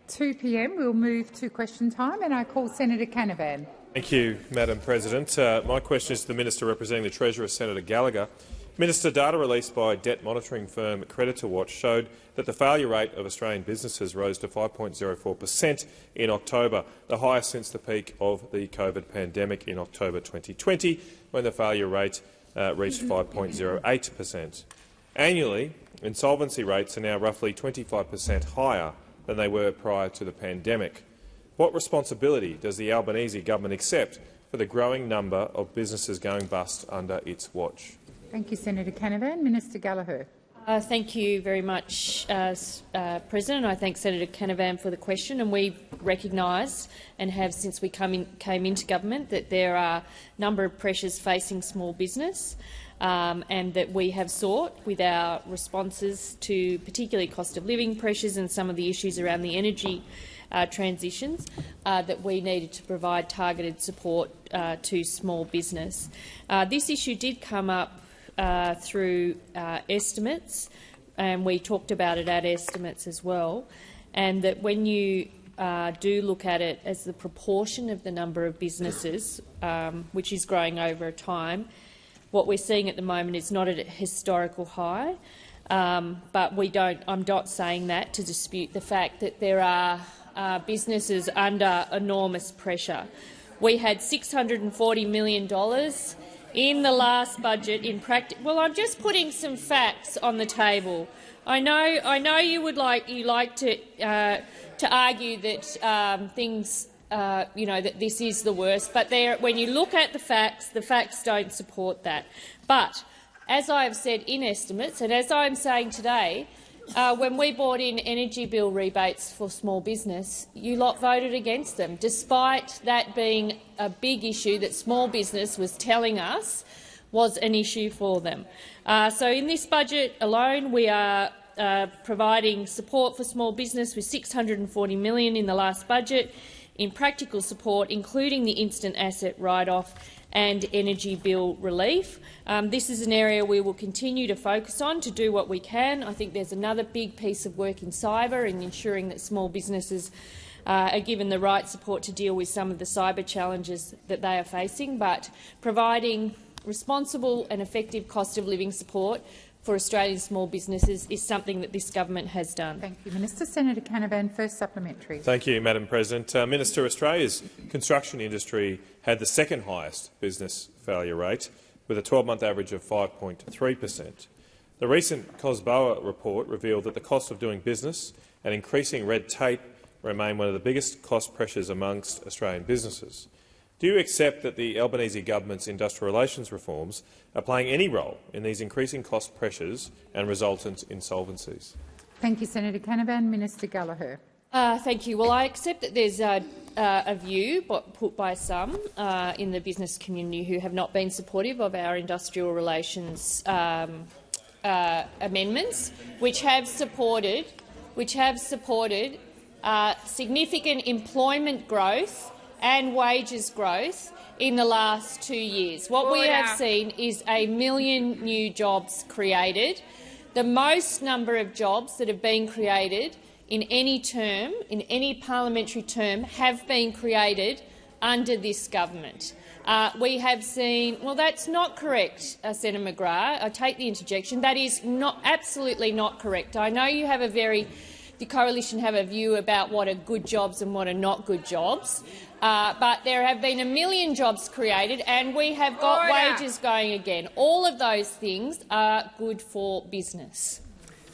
2 p.m. We'll move to question time, and I call Senator Canavan. Thank you, Madam President. My question is to the Minister representing the Treasurer, Senator Gallagher. Minister, data released by debt monitoring firm Creditor Watch showed that the failure rate of Australian businesses rose to 5.04% in October, the highest since the peak of the COVID pandemic in October 2020, when the failure rate reached 5.08%. Annually, insolvency rates are now roughly 25% higher than they were prior to the pandemic. What responsibility does the Albanese government accept for the growing number of businesses going bust under its watch? Thank you, Senator Canavan. Minister Gallagher. Thank you very much, President. I thank Senator Canavan for the question, and we recognise and have since we came into government that there are a number of pressures facing small business, and that we have sought, with our responses to particularly cost of living pressures and some of the issues around the energy transitions, that we needed to provide targeted support to small business. This issue did come up through estimates, and we talked about it at estimates as well, and that when you do look at it as the proportion of the number of businesses, which is growing over time, what we're seeing at the moment is not at a historical high, but I'm not saying that to dispute the fact that there are businesses under enormous pressure. We had $640 million in the last budget in practice. Well, I'm just putting some facts on the table. I know you like to argue that things, that this is the worst. But when you look at the facts don't support that. But as I have said in estimates, and as I'm saying today, when we brought in energy bill rebates for small business, you lot voted against them, despite that being a big issue that small business was telling us was an issue for them. So in this budget alone, we are providing support for small business with $640 million in the last budget in practical support, including the instant asset write-off and energy bill relief. This is an area we will continue to focus on to do what we can. I think there's another big piece of work in cyber in ensuring that small businesses are given the right support to deal with some of the cyber challenges that they are facing, but providing responsible and effective cost of living support for Australian small businesses is something that this government has done. Thank you, Minister. Senator Canavan, first supplementary. Thank you, Madam President. Minister, Australia's construction industry had the second highest business failure rate, with a 12-month average of 5.3%. The recent COSBOA report revealed that the cost of doing business and increasing red tape remain one of the biggest cost pressures amongst Australian businesses. Do you accept that the Albanese government's industrial relations reforms are playing any role in these increasing cost pressures and resultant insolvencies? Thank you, Senator Canavan. Minister Gallagher. Thank you. Well, I accept that there's a view put by some in the business community who have not been supportive of our industrial relations amendments, which have supported significant employment growth and wages growth in the last 2 years. What we have seen is 1 million new jobs created, the most number of jobs that have been created in any term, in any parliamentary term, have been created under this government. We have seen— well, that's not correct, Senator McGrath. I take the interjection. That is absolutely not correct. I know you have the Coalition have a view about what are good jobs and what are not good jobs, but there have been 1 million jobs created and we have got wages going again. All of those things are good for business.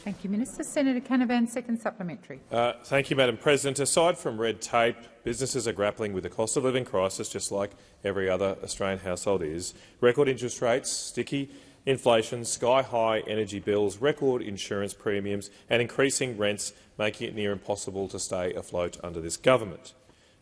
Thank you, Minister. Senator Canavan, second supplementary. Thank you, Madam President. Aside from red tape, businesses are grappling with the cost of living crisis, just like every other Australian household is. Record interest rates, sticky inflation, sky-high energy bills, record insurance premiums and increasing rents, making it near impossible to stay afloat under this government.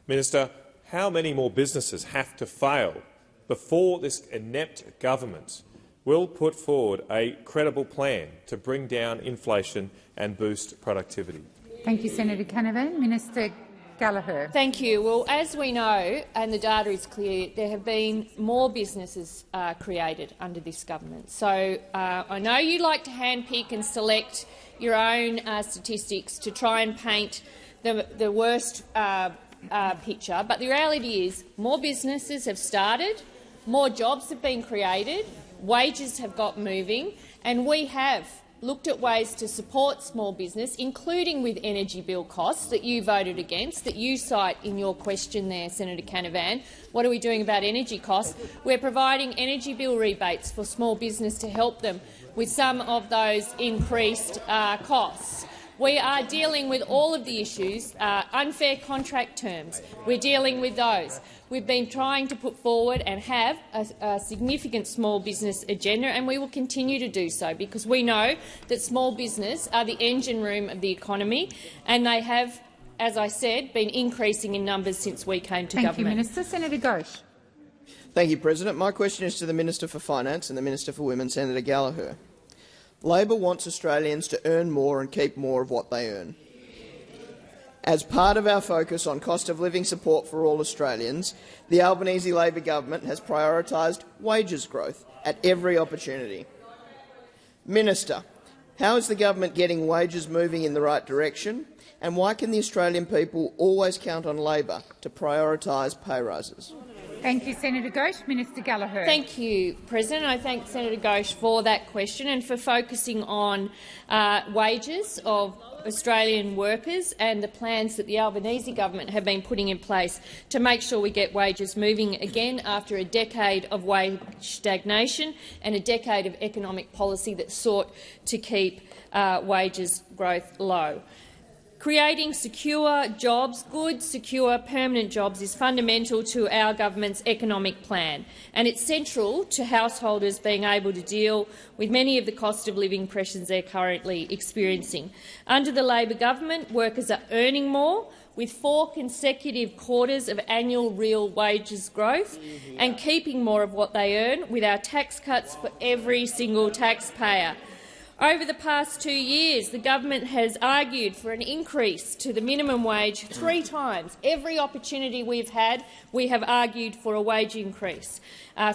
Minister, how many more businesses have to fail before this inept government will put forward a credible plan to bring down inflation and boost productivity? Thank you, Senator Canavan. Minister Gallagher. Thank you. Well, as we know, and the data is clear, there have been more businesses created under this government. So I know you like to handpick and select your own statistics to try and paint the worst picture. But the reality is more businesses have started, more jobs have been created, wages have got moving, and we have looked at ways to support small business, including with energy bill costs that you voted against, that you cite in your question there, Senator Canavan. What are we doing about energy costs? We're providing energy bill rebates for small business to help them with some of those increased costs. We are dealing with all of the issues, unfair contract terms. We're dealing with those. We've been trying to put forward and have a significant small business agenda, and we will continue to do so because we know that small business are the engine room of the economy, and they have, as I said, been increasing in numbers since we came to government. Thank you, Minister. Senator Ghosh. Thank you, President. My question is to the Minister for Finance and the Minister for Women, Senator Gallagher. Labor wants Australians to earn more and keep more of what they earn. As part of our focus on cost of living support for all Australians, the Albanese Labor government has prioritised wages growth at every opportunity. Minister, how is the government getting wages moving in the right direction, and why can the Australian people always count on Labor to prioritise pay rises? Thank you, Senator Ghosh. Minister Gallagher. Thank you, President. I thank Senator Ghosh for that question and for focusing on wages of Australian workers and the plans that the Albanese government have been putting in place to make sure we get wages moving again after a decade of wage stagnation and a decade of economic policy that sought to keep wages growth low. Creating secure jobs, good, secure, permanent jobs, is fundamental to our government's economic plan, and it's central to householders being able to deal with many of the cost of living pressures they're currently experiencing. Under the Labor government, workers are earning more, with 4 consecutive quarters of annual real wages growth, and keeping more of what they earn with our tax cuts for every single taxpayer. Over the past 2 years, the government has argued for an increase to the minimum wage 3 times. Every opportunity we've had, we have argued for a wage increase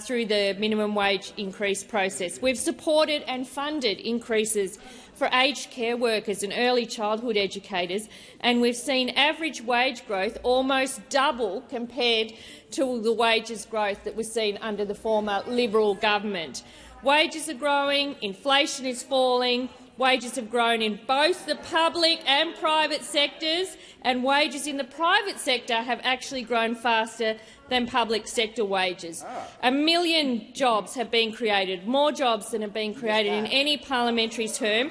through the minimum wage increase process. We've supported and funded increases for aged care workers and early childhood educators, and we've seen average wage growth almost double compared to the wages growth that was seen under the former Liberal government. Wages are growing, inflation is falling, wages have grown in both the public and private sectors, and wages in the private sector have actually grown faster than public sector wages. 1 million jobs have been created, more jobs than have been created in any parliamentary term,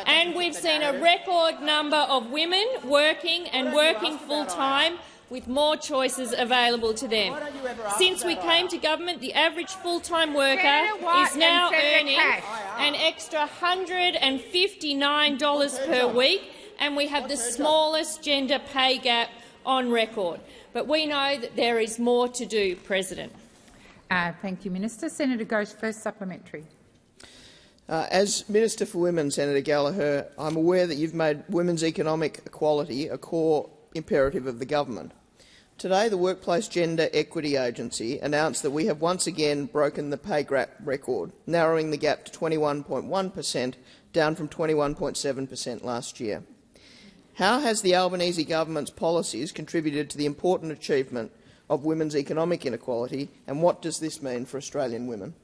and we've seen a record number of women working and working full-time, with more choices available to them. Since we came to government, the average full-time worker is now earning an extra $159 per week, and we have the smallest gender pay gap on record. But we know that there is more to do, President. Thank you, Minister. Senator Ghosh, first supplementary. As Minister for Women, Senator Gallagher, I'm aware that you've made women's economic equality a core imperative of the government. Today, the Workplace Gender Equity Agency announced that we have once again broken the pay gap record, narrowing the gap to 21.1%, down from 21.7% last year. How has the Albanese government's policies contributed to the important achievement of women's economic inequality, and what does this mean for Australian women?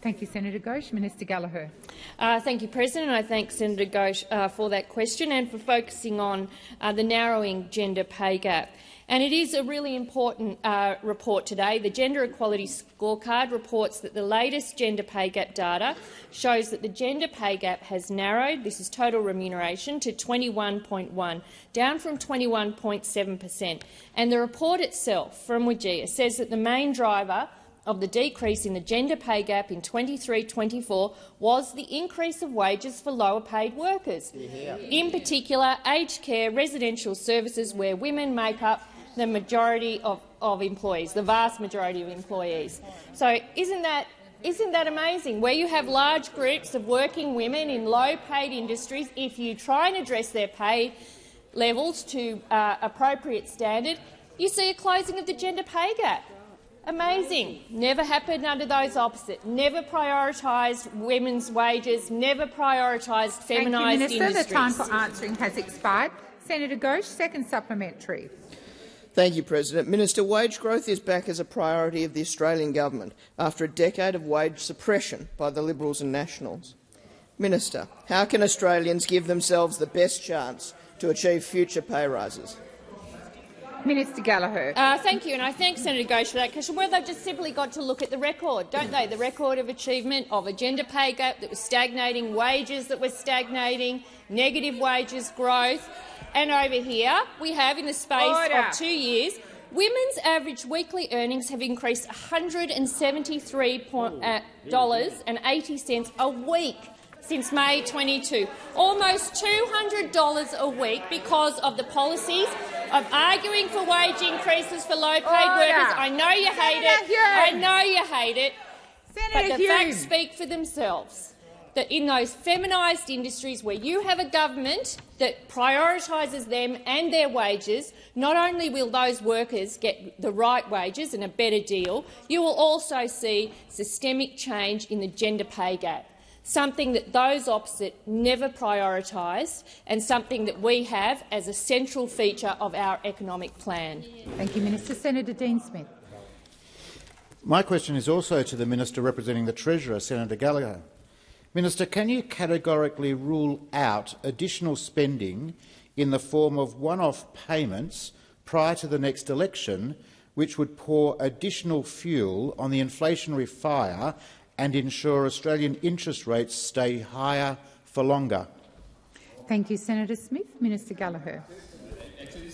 Thank you, Senator Ghosh. Minister Gallagher. Thank you, President. I thank Senator Ghosh for that question and for focusing on the narrowing gender pay gap. And it is a really important report today. The Gender Equality Scorecard reports that the latest gender pay gap data shows that the gender pay gap has narrowed, this is total remuneration, to 21.1, down from 21.7%. And the report itself from WGEA says that the main driver of the decrease in the gender pay gap in 23-24 was the increase of wages for lower-paid workers, in particular aged care, residential services, where women make up the majority of employees, the vast majority of employees. So isn't that amazing? Where you have large groups of working women in low-paid industries, if you try and address their pay levels to appropriate standard, you see a closing of the gender pay gap. Amazing. Never happened under those opposite. Never prioritised women's wages. Never prioritised feminised industries. Thank you, Minister. The time for answering has expired. Senator Ghosh, second supplementary. Thank you, President. Minister, wage growth is back as a priority of the Australian government after a decade of wage suppression by the Liberals and Nationals. Minister, how can Australians give themselves the best chance to achieve future pay rises? Minister Gallagher. Thank you, and I thank Senator Ghosh for that question. Well, they've just simply got to look at the record, don't they? The record of achievement of a gender pay gap that was stagnating, wages that were stagnating, negative wages growth. And over here, we have, in the space of 2 years, women's average weekly earnings have increased $173.80 a week since May 22, almost $200 a week because of the policies of arguing for wage increases for low-paid workers. I know you hate it. I know you hate it. But the facts speak for themselves. That in those feminised industries where you have a government that prioritises them and their wages, not only will those workers get the right wages and a better deal, you will also see systemic change in the gender pay gap, something that those opposite never prioritised and something that we have as a central feature of our economic plan. Thank you, Minister. Senator Dean Smith. My question is also to the Minister representing the Treasurer, Senator Gallagher. Minister, can you categorically rule out additional spending in the form of one-off payments prior to the next election which would pour additional fuel on the inflationary fire and ensure Australian interest rates stay higher for longer? Thank you, Senator Smith. Minister Gallagher.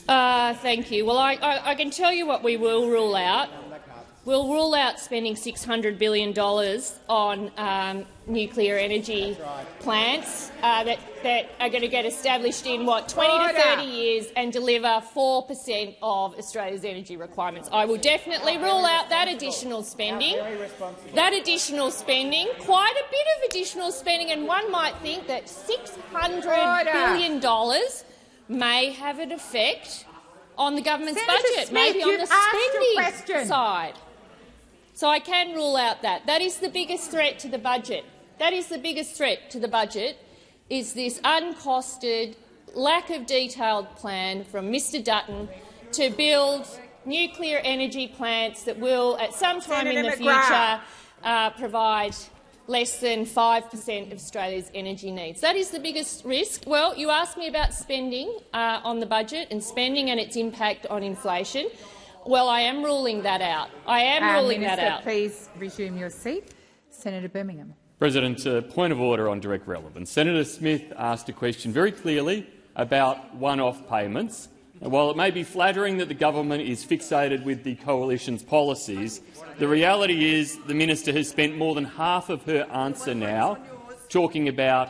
Thank you. Well, I can tell you what we will rule out. We'll rule out spending $600 billion on nuclear energy plants that are going to get established in, 20 to 30 years and deliver 4% of Australia's energy requirements. I will definitely rule out that additional spending. Quite a bit of additional spending, and one might think that $600 billion may have an effect on the government's budget, maybe on the spending side. So I can rule out that. That is the biggest threat to the budget. That is the biggest threat to the budget, is this uncosted, lack of detailed plan from Mr Dutton to build nuclear energy plants that will, at some time in the future, provide less than 5% of Australia's energy needs. That is the biggest risk. Well, you asked me about spending on the budget and spending and its impact on inflation. Well, I am ruling that out. I am ruling that out. Please resume your seat. Senator Birmingham. President, point of order on direct relevance. Senator Smith asked a question very clearly about one-off payments. And while it may be flattering that the government is fixated with the coalition's policies, the reality is the minister has spent more than half of her answer now talking about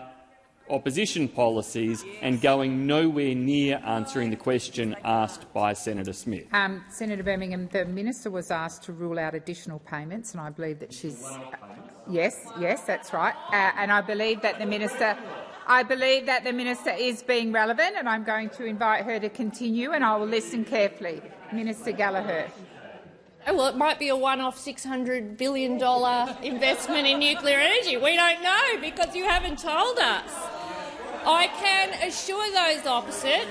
opposition policies and going nowhere near answering the question asked by Senator Smith. Senator Birmingham, the minister was asked to rule out additional payments, and I believe that she's yes, that's right, and I believe that the minister is being relevant, and I'm going to invite her to continue, and I will listen carefully. Minister Gallagher. Well, it might be a one-off $600 billion investment in nuclear energy. We don't know because you haven't told us. I can assure those opposite.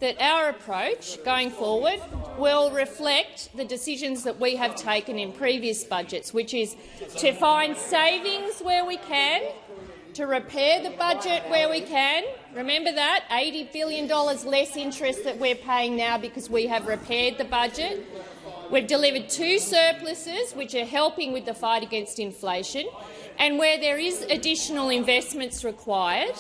That our approach going forward will reflect the decisions that we have taken in previous budgets, which is to find savings where we can, to repair the budget where we can. Remember that, $80 billion less interest that we're paying now because we have repaired the budget. We've delivered 2 surpluses, which are helping with the fight against inflation. And where there is additional investments required,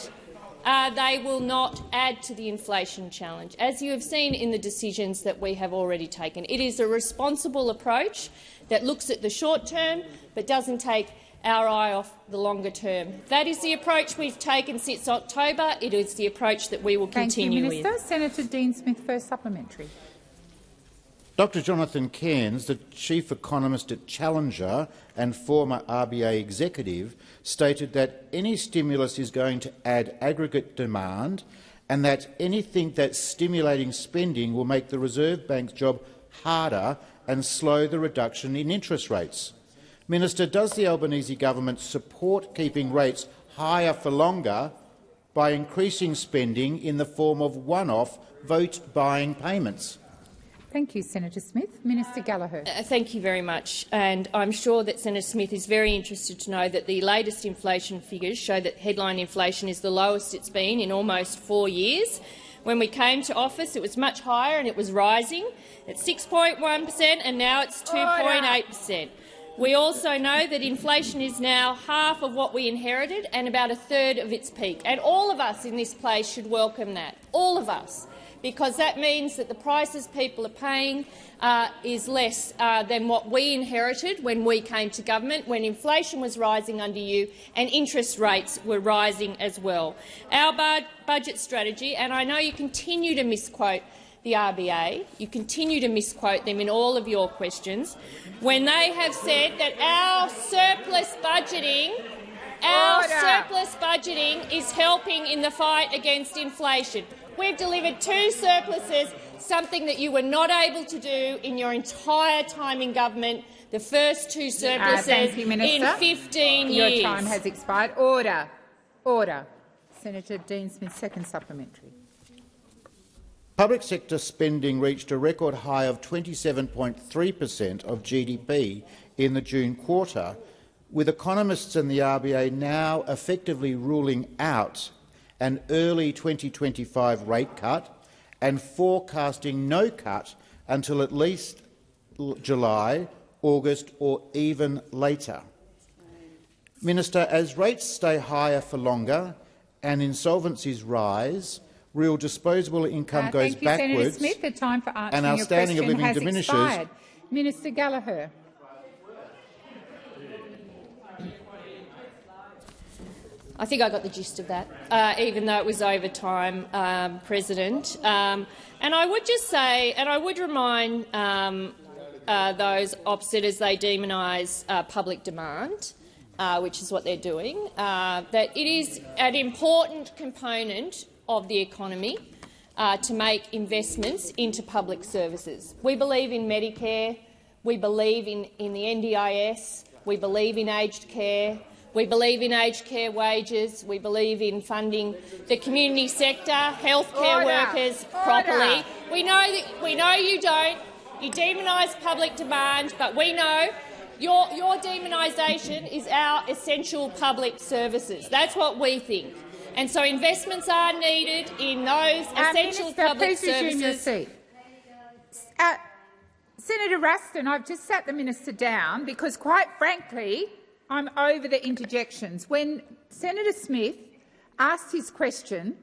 they will not add to the inflation challenge, as you have seen in the decisions that we have already taken. It is a responsible approach that looks at the short term but doesn't take our eye off the longer term. That is the approach we've taken since October. It is the approach that we will continue with. Thank you, Minister. Senator Dean Smith, first supplementary. Dr Jonathan Cairns, the chief economist at Challenger and former RBA executive, stated that any stimulus is going to add aggregate demand and that anything that's stimulating spending will make the Reserve Bank's job harder and slow the reduction in interest rates. Minister, does the Albanese government support keeping rates higher for longer by increasing spending in the form of one-off vote-buying payments? Thank you, Senator Smith. Minister Gallagher. Thank you very much. And I'm sure that Senator Smith is very interested to know that the latest inflation figures show that headline inflation is the lowest it's been in almost 4 years. When we came to office, it was much higher and it was rising. It's 6.1% and now it's 2.8%. We also know that inflation is now half of what we inherited and about a third of its peak. And all of us in this place should welcome that, all of us, because that means that the prices people are paying is less than what we inherited when we came to government, when inflation was rising under you and interest rates were rising as well. Our budget strategy, and I know you continue to misquote the RBA, you continue to misquote them in all of your questions, when they have said that our surplus budgeting is helping in the fight against inflation. We've delivered 2 surpluses, something that you were not able to do in your entire time in government, the first 2 surpluses in 15 years. Your time has expired. Order. Order. Senator Dean Smith, second supplementary. Public sector spending reached a record high of 27.3% of GDP in the June quarter, with economists and the RBA now effectively ruling out an early 2025 rate cut and forecasting no cut until at least July, August or even later. Minister, as rates stay higher for longer and insolvencies rise, real disposable income goes backwards, Senator Smith. The time for answering and our your standing of question living has diminishes. expired. Minister Gallagher. I think I got the gist of that, even though it was over time, President. And I would just say, and I would remind those opposite as they demonise public demand, which is what they're doing, that it is an important component of the economy to make investments into public services. We believe in Medicare, we believe in the NDIS, we believe in aged care, we believe in aged care wages, we believe in funding the community sector, healthcare workers properly. We know you don't. You demonise public demand, but we know your demonisation is our essential public services. That's what we think. And so investments are needed in those essential Minister, public please resume your services. seat. Senator Ruston, I've just sat the minister down because, quite frankly, I'm over the interjections. When Senator Smith asked his question,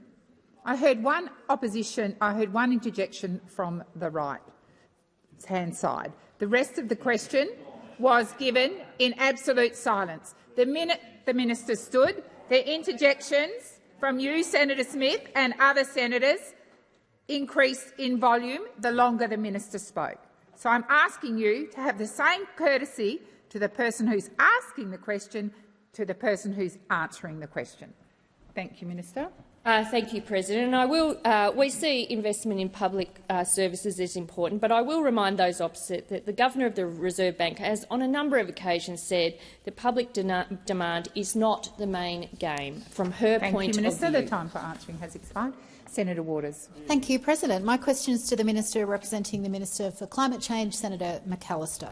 I heard one interjection from the right-hand side. The rest of the question was given in absolute silence. The minute the minister stood, the interjections from you, Senator Smith, and other senators increased in volume the longer the minister spoke. So I'm asking you to have the same courtesy to the person who's asking the question to the person who's answering the question. Thank you, Minister. Thank you, President. And we see investment in public services as important, but I will remind those opposite that the Governor of the Reserve Bank has on a number of occasions said that public demand is not the main game from her point of view. Thank you, Minister. The time for answering has expired. Senator Waters. Thank you, President. My question is to the Minister representing the Minister for Climate Change, Senator McAllister.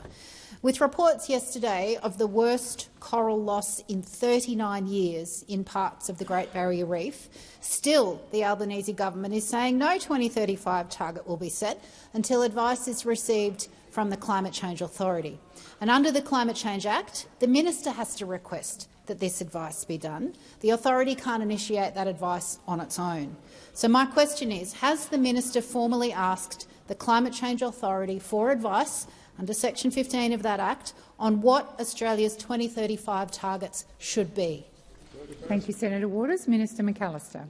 With reports yesterday of the worst coral loss in 39 years in parts of the Great Barrier Reef, still the Albanese government is saying no 2035 target will be set until advice is received from the Climate Change Authority. And under the Climate Change Act, the minister has to request that this advice be done. The authority can't initiate that advice on its own. So my question is, has the minister formally asked the Climate Change Authority for advice under Section 15 of that Act on what Australia's 2035 targets should be? Thank you, Senator Waters. Minister McAllister.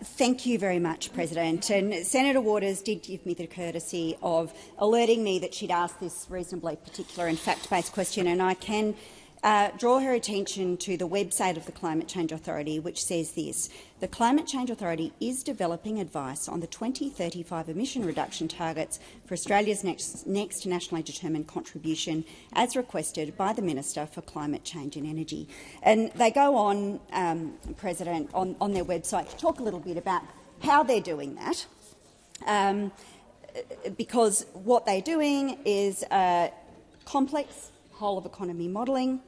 Thank you very much, President. And Senator Waters did give me the courtesy of alerting me that she'd asked this reasonably particular and fact-based question, and I can draw her attention to the website of the Climate Change Authority, which says this: the Climate Change Authority is developing advice on the 2035 emission reduction targets for Australia's next nationally determined contribution, as requested by the Minister for Climate Change and Energy. And they go on, President, on their website to talk a little bit about how they're doing that, because what they're doing is complex whole-of-economy modelling,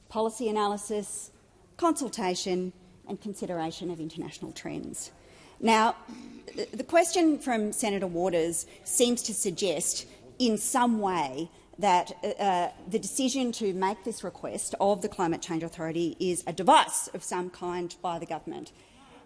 policy analysis, consultation and consideration of international trends. Now, the question from Senator Waters seems to suggest in some way that the decision to make this request of the Climate Change Authority is a device of some kind by the government.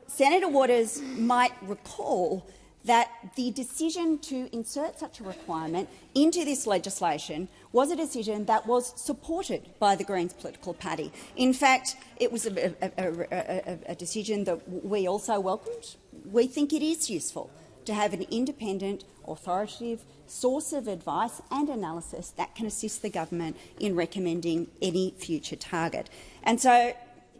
Senator Waters might recall that the decision to insert such a requirement into this legislation was a decision that was supported by the Greens political party. In fact, it was a decision that we also welcomed. We think it is useful to have an independent, authoritative source of advice and analysis that can assist the government in recommending any future target. And so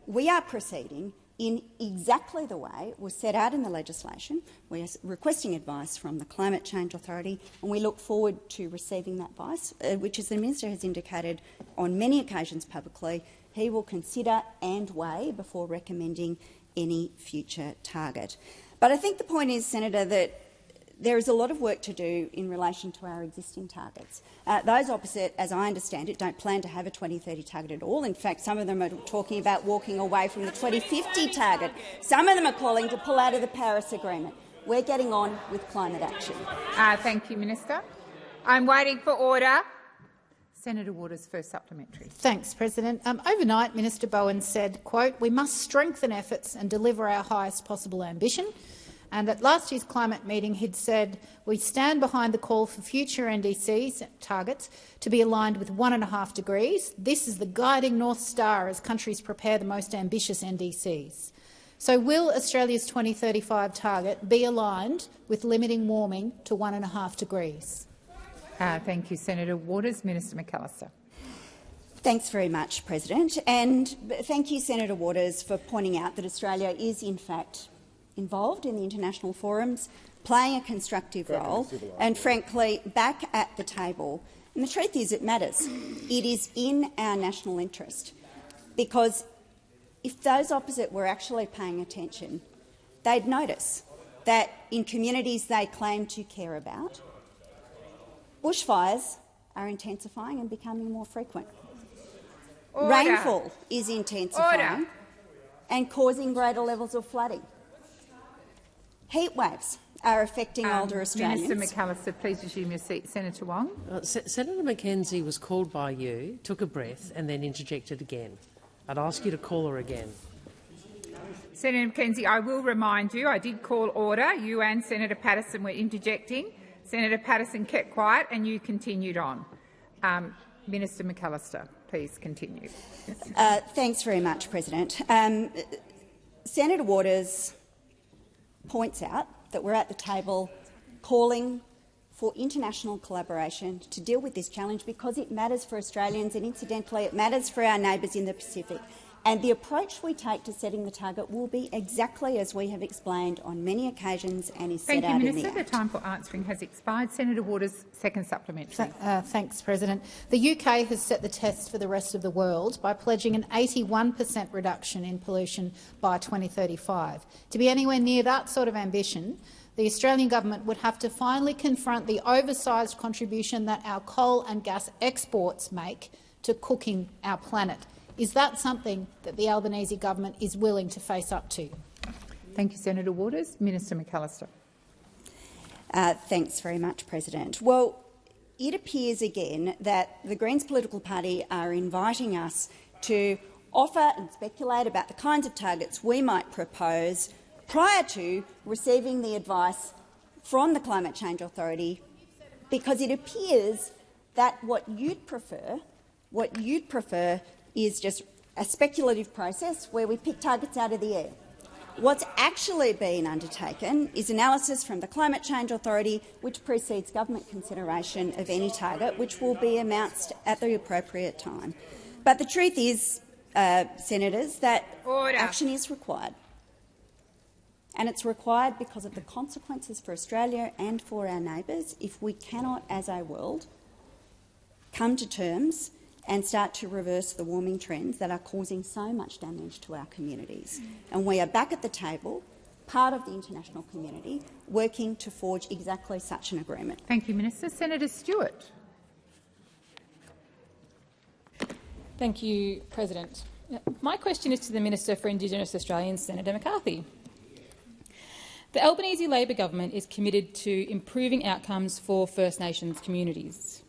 we are proceeding in exactly the way was set out in the legislation. We are requesting advice from the Climate Change Authority, and we look forward to receiving that advice, which, as the Minister has indicated on many occasions publicly, he will consider and weigh before recommending any future target. But I think the point is, Senator, that there is a lot of work to do in relation to our existing targets. Those opposite, as I understand it, don't plan to have a 2030 target at all. In fact, some of them are talking about walking away from the 2050 target. Some of them are calling to pull out of the Paris Agreement. We're getting on with climate action. Thank you, Minister. I'm waiting for order. Senator Waters, first supplementary. Thanks, President. Overnight, Minister Bowen said, quote, "We must strengthen efforts and deliver our highest possible ambition." And at last year's climate meeting, he'd said, "We stand behind the call for future NDCs targets to be aligned with 1.5 degrees. This is the guiding North Star as countries prepare the most ambitious NDCs." So will Australia's 2035 target be aligned with limiting warming to 1.5 degrees? Thank you, Senator Waters. Minister McAllister. Thanks very much, President. And thank you, Senator Waters, for pointing out that Australia is, in fact, involved in the international forums, playing a constructive role and, frankly, back at the table. And the truth is it matters. It is in our national interest, because if those opposite were actually paying attention, they'd notice that in communities they claim to care about, bushfires are intensifying and becoming more frequent. Order. Rainfall is intensifying and causing greater levels of flooding. Heat waves are affecting older Australians. Minister McAllister, please resume your seat. Senator Wong. Senator Mackenzie was called by you, took a breath and then interjected again. I'd ask you to call her again. Senator Mackenzie, I will remind you I did call order. You and Senator Patterson were interjecting. Senator Patterson kept quiet and you continued on. Minister McAllister, please continue. Thanks very much, President. Senator Waters points out that we're at the table calling for international collaboration to deal with this challenge because it matters for Australians and, incidentally, it matters for our neighbours in the Pacific. And the approach we take to setting the target will be exactly as we have explained on many occasions and is set out in the Act. Thank you, Minister. The time for answering has expired. Senator Waters, second supplementary. Thanks, President. The UK has set the test for the rest of the world by pledging an 81% reduction in pollution by 2035. To be anywhere near that sort of ambition, the Australian government would have to finally confront the oversized contribution that our coal and gas exports make to cooking our planet. Is that something that the Albanese government is willing to face up to? Thank you, Senator Waters. Minister McAllister. Thanks very much, President. Well, it appears again that the Greens political party are inviting us to offer and speculate about the kinds of targets we might propose prior to receiving the advice from the Climate Change Authority, because it appears that what you'd prefer is just a speculative process where we pick targets out of the air. What's actually been undertaken is analysis from the Climate Change Authority, which precedes government consideration of any target, which will be announced at the appropriate time. But the truth is, Senators, that action is required. And it's required because of the consequences for Australia and for our neighbours if we cannot, as a world, come to terms and start to reverse the warming trends that are causing so much damage to our communities. And we are back at the table, part of the international community, working to forge exactly such an agreement. Thank you, Minister. Senator Stewart. Thank you, President. My question is to the Minister for Indigenous Australians, Senator McCarthy. The Albanese Labor government is committed to improving outcomes for First Nations communities.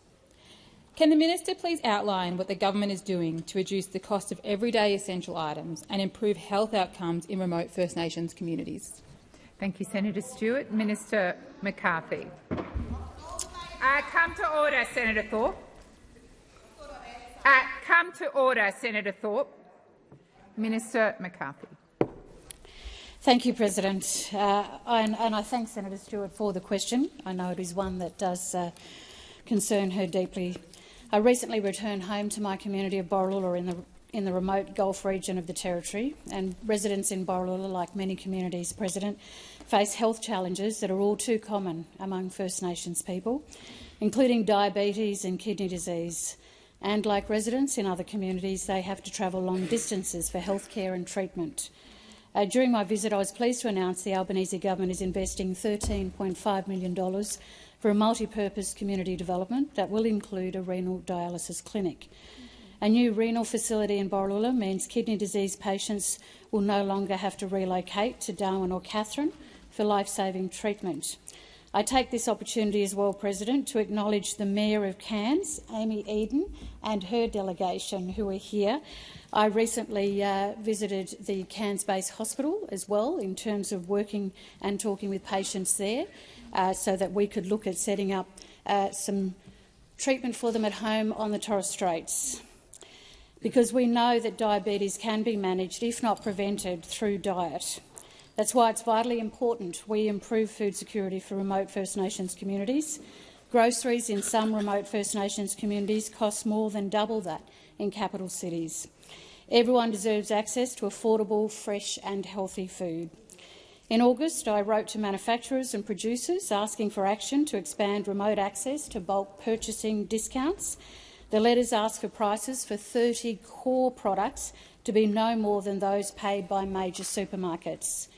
Can the minister please outline what the government is doing to reduce the cost of everyday essential items and improve health outcomes in remote First Nations communities? Thank you, Senator Stewart. Minister McCarthy. Come to order, Senator Thorpe. Come to order, Senator Thorpe. Minister McCarthy. Thank you, President. And I thank Senator Stewart for the question. I know it is one that does concern her deeply. I recently returned home to my community of Borroloola in the remote Gulf region of the Territory, and residents in Borroloola, like many communities, President, face health challenges that are all too common among First Nations people, including diabetes and kidney disease. And like residents in other communities, they have to travel long distances for health care and treatment. During my visit, I was pleased to announce the Albanese government is investing $13.5 million for a multi-purpose community development that will include a renal dialysis clinic. A new renal facility in Borroloola means kidney disease patients will no longer have to relocate to Darwin or Katherine for life-saving treatment. I take this opportunity as well, President, to acknowledge the Mayor of Cairns, Amy Eden, and her delegation who are here. I recently visited the Cairns-based hospital as well in terms of working and talking with patients there so that we could look at setting up some treatment for them at home on the Torres Straits, because we know that diabetes can be managed, if not prevented, through diet. That's why it's vitally important we improve food security for remote First Nations communities. Groceries in some remote First Nations communities cost more than double that in capital cities. Everyone deserves access to affordable, fresh and healthy food. In August, I wrote to manufacturers and producers asking for action to expand remote access to bulk purchasing discounts. The letters ask for prices for 30 core products to be no more than those paid by major supermarkets.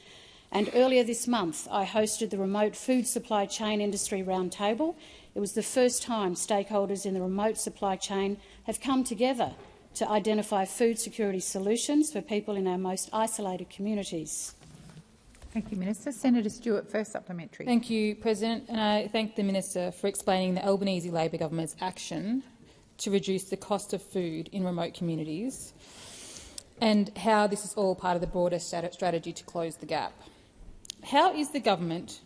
And earlier this month, I hosted the Remote Food Supply Chain Industry Roundtable. It was the first time stakeholders in the remote supply chain have come together to identify food security solutions for people in our most isolated communities. Thank you, Minister. Senator Stewart, first supplementary. Thank you, President, and I thank the Minister for explaining the Albanese Labor government's action to reduce the cost of food in remote communities and how this is all part of the broader strategy to close the gap. How is the government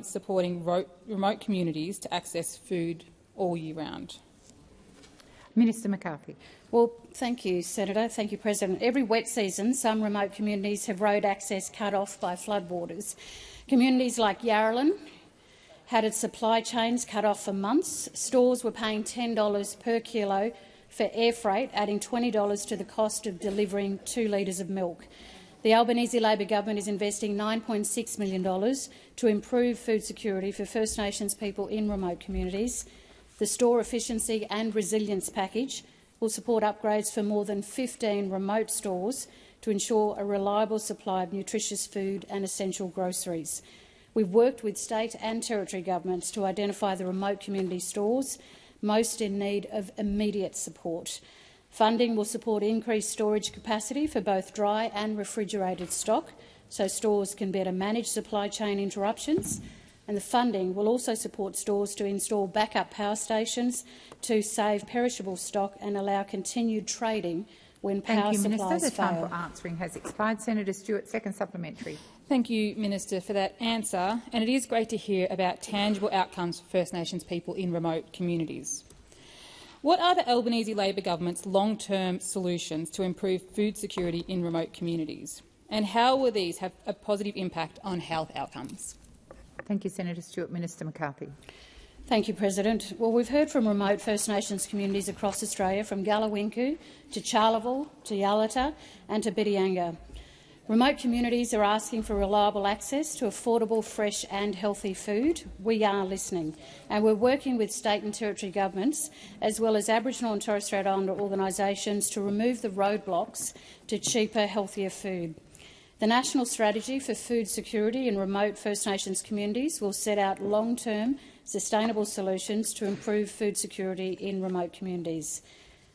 supporting remote communities to access food all year round? Minister McCarthy. Well, thank you, Senator. Thank you, President. Every wet season, some remote communities have road access cut off by floodwaters. Communities like Yarralin had its supply chains cut off for months. Stores were paying $10 per kilo for air freight, adding $20 to the cost of delivering 2 litres of milk. The Albanese Labor government is investing $9.6 million to improve food security for First Nations people in remote communities. The Store Efficiency and Resilience Package will support upgrades for more than 15 remote stores to ensure a reliable supply of nutritious food and essential groceries. We've worked with state and territory governments to identify the remote community stores most in need of immediate support. Funding will support increased storage capacity for both dry and refrigerated stock, so stores can better manage supply chain interruptions. And the funding will also support stores to install backup power stations to save perishable stock and allow continued trading when power supplies fail. Thank you, Minister. The time for answering has expired. Senator Stewart, second supplementary. Thank you, Minister, for that answer. And it is great to hear about tangible outcomes for First Nations people in remote communities. What are the Albanese Labor government's long-term solutions to improve food security in remote communities? And how will these have a positive impact on health outcomes? Thank you, Senator Stewart. Minister McCarthy. Thank you, President. Well, we've heard from remote First Nations communities across Australia, from Gallawinku to Charleville to Yalata and to Bidyanga. Remote communities are asking for reliable access to affordable, fresh and healthy food. We are listening, and we're working with state and territory governments, as well as Aboriginal and Torres Strait Islander organisations, to remove the roadblocks to cheaper, healthier food. The National Strategy for Food Security in Remote First Nations Communities will set out long-term, sustainable solutions to improve food security in remote communities.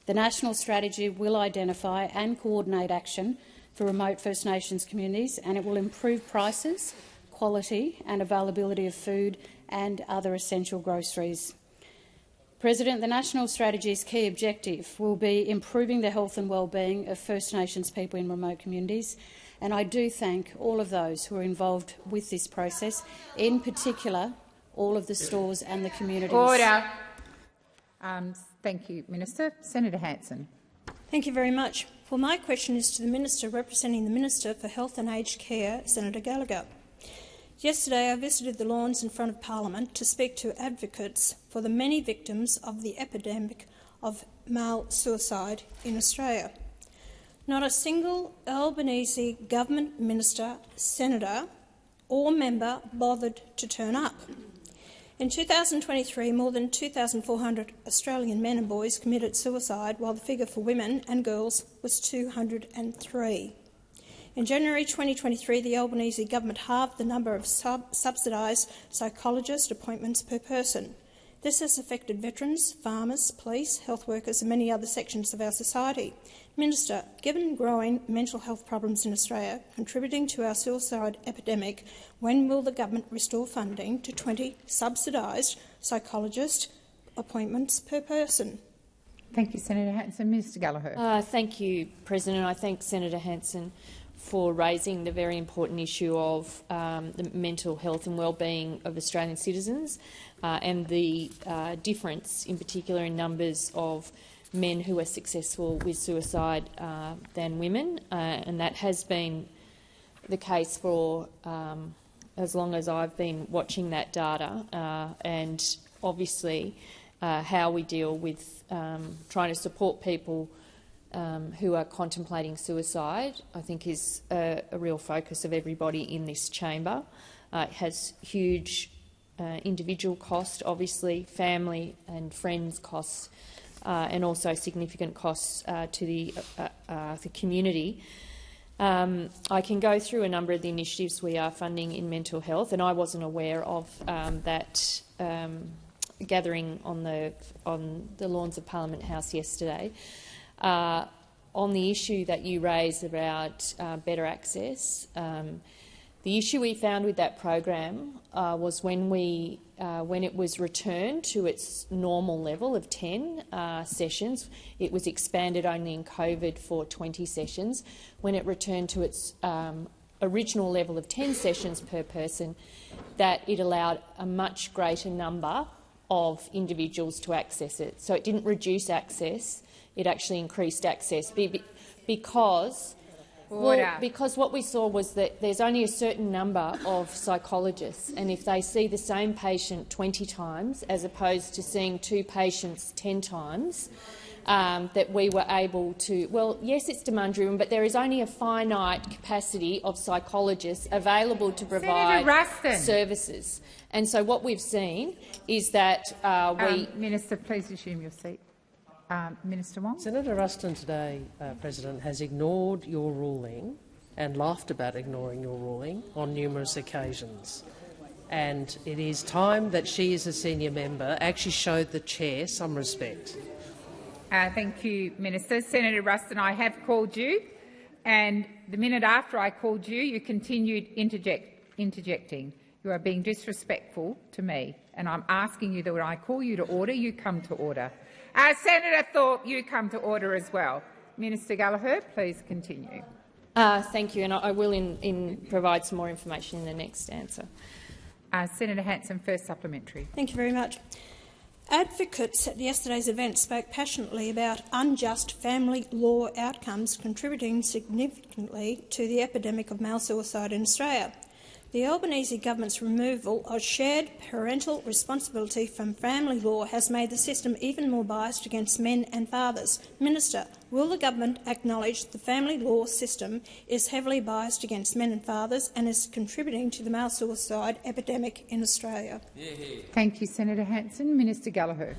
The National Strategy will identify and coordinate action for remote First Nations communities, and it will improve prices, quality and availability of food and other essential groceries. President, the National Strategy's key objective will be improving the health and wellbeing of First Nations people in remote communities, and I do thank all of those who are involved with this process, in particular all of the stores and the communities. Order. Thank you, Minister. Senator Hanson. Thank you very much. Well, my question is to the Minister representing the Minister for Health and Aged Care, Senator Gallagher. Yesterday I visited the lawns in front of Parliament to speak to advocates for the many victims of the epidemic of male suicide in Australia. Not a single Albanese government minister, senator or member bothered to turn up. In 2023, more than 2,400 Australian men and boys committed suicide, while the figure for women and girls was 203. In January 2023, the Albanese government halved the number of subsidised psychologist appointments per person. This has affected veterans, farmers, police, health workers and many other sections of our society. Minister, given growing mental health problems in Australia contributing to our suicide epidemic, when will the government restore funding to 20 subsidised psychologist appointments per person? Thank you, Senator Hanson. Minister Gallagher. Thank you, President. I thank Senator Hanson for raising the very important issue of the mental health and wellbeing of Australian citizens and the difference, in particular, in numbers of men who are successful with suicide than women, and that has been the case for as long as I've been watching that data, and obviously how we deal with trying to support people who are contemplating suicide, I think is a real focus of everybody in this chamber. It has huge individual cost, obviously, family and friends costs, and also significant costs to the community. I can go through a number of the initiatives we are funding in mental health, and I wasn't aware of that gathering on the lawns of Parliament House yesterday. On the issue that you raised about better access, the issue we found with that program was when it was returned to its normal level of 10 sessions, it was expanded only in COVID for 20 sessions. When it returned to its original level of 10 sessions per person, that it allowed a much greater number of individuals to access it. So it didn't reduce access, it actually increased access because what we saw was that there's only a certain number of psychologists, and if they see the same patient 20 times as opposed to seeing 2 patients 10 times, that we were able to— well, yes, it's demand-driven, but there is only a finite capacity of psychologists available to provide services. And so what we've seen is that Minister, please resume your seat. Minister Wong. Senator Ruston today, President, has ignored your ruling and laughed about ignoring your ruling on numerous occasions. And it is time that she, as a senior member, actually showed the chair some respect. Thank you, Minister. Senator Ruston, I have called you, and the minute after I called you, you continued interjecting. You are being disrespectful to me, and I'm asking you that when I call you to order, you come to order. Senator Thorpe, you come to order as well. Minister Gallagher, please continue. Thank you, and I will provide some more information in the next answer. Senator Hanson, first supplementary. Thank you very much. Advocates at yesterday's event spoke passionately about unjust family law outcomes contributing significantly to the epidemic of male suicide in Australia. The Albanese government's removal of shared parental responsibility from family law has made the system even more biased against men and fathers. Minister, will the government acknowledge the family law system is heavily biased against men and fathers and is contributing to the male suicide epidemic in Australia? Thank you, Senator Hanson. Minister Gallagher.